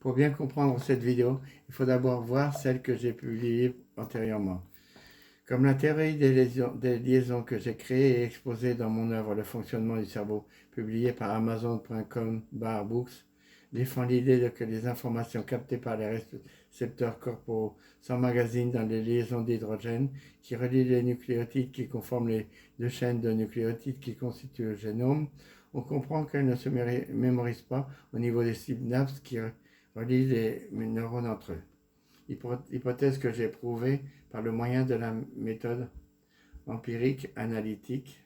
Pour bien comprendre cette vidéo, il faut d'abord voir celle que j'ai publiée antérieurement. Comme la théorie des liaisons que j'ai créée et exposée dans mon œuvre Le fonctionnement du cerveau, publiée par Amazon.com/books, défend l'idée que les informations captées par les récepteurs corporaux s'emmagasinent dans les liaisons d'hydrogène qui relient les nucléotides qui conforment les deux chaînes de nucléotides qui constituent le génome. On comprend qu'elles ne se mémorisent pas au niveau des synapses qui relient les neurones entre eux. Hypothèse que j'ai prouvée par le moyen de la méthode empirique analytique.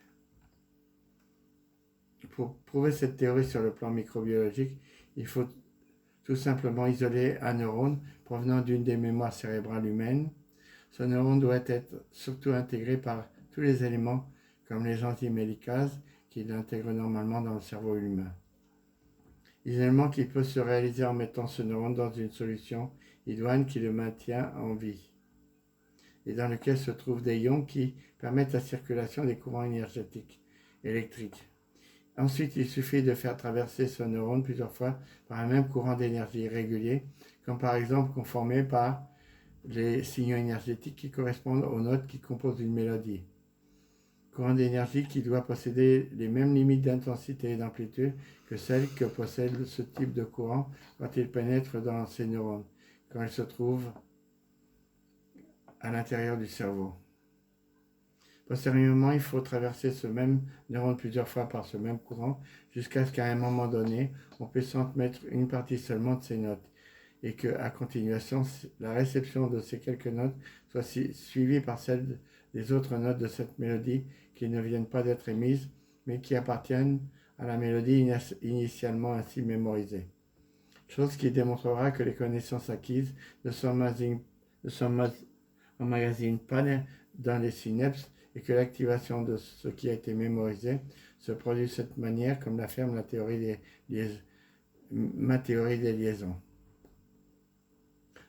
Pour prouver cette théorie sur le plan microbiologique, il faut tout simplement isoler un neurone provenant d'une des mémoires cérébrales humaines. Ce neurone doit être surtout intégré par tous les éléments comme les enzymes hélicases qui l'intègrent normalement dans le cerveau humain. L'isolement qui peut se réaliser en mettant ce neurone dans une solution idoine qui le maintient en vie et dans lequel se trouvent des ions qui permettent la circulation des courants énergétiques électriques. Ensuite, il suffit de faire traverser ce neurone plusieurs fois par un même courant d'énergie régulier, comme par exemple conformé par les signaux énergétiques qui correspondent aux notes qui composent une mélodie. Courant d'énergie qui doit posséder les mêmes limites d'intensité et d'amplitude que celles que possède ce type de courant quand il pénètre dans ces neurones, quand il se trouve à l'intérieur du cerveau. Postérieurement, il faut traverser ce même neurone plusieurs fois par ce même courant jusqu'à ce qu'à un moment donné, on puisse transmettre une partie seulement de ces notes et qu'à continuation, la réception de ces quelques notes soit suivie par celle des autres notes de cette mélodie qui ne viennent pas d'être émises, mais qui appartiennent à la mélodie initialement ainsi mémorisée. Chose qui démontrera que les connaissances acquises ne s'emmagasinent pas dans les synapses et que l'activation de ce qui a été mémorisé se produit de cette manière, comme l'affirme ma théorie des liaisons.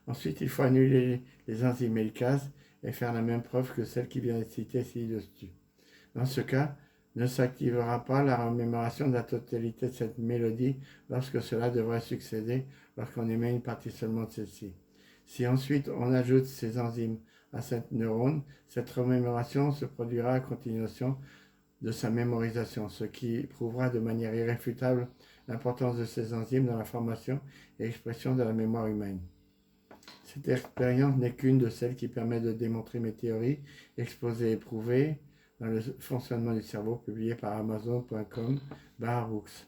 Ensuite, il faut annuler les enzymes hélicases et faire la même preuve que celle qui vient d'être citée ci-dessus. Dans ce cas, ne s'activera pas la remémoration de la totalité de cette mélodie lorsque cela devrait succéder lorsqu'on émet une partie seulement de celle-ci. Si ensuite on ajoute ces enzymes à cette neurone, cette remémoration se produira à continuation de sa mémorisation, ce qui prouvera de manière irréfutable l'importance de ces enzymes dans la formation et expression de la mémoire humaine. Cette expérience n'est qu'une de celles qui permet de démontrer mes théories, exposées et prouvées dans le fonctionnement du cerveau, publié par Amazon.com/books.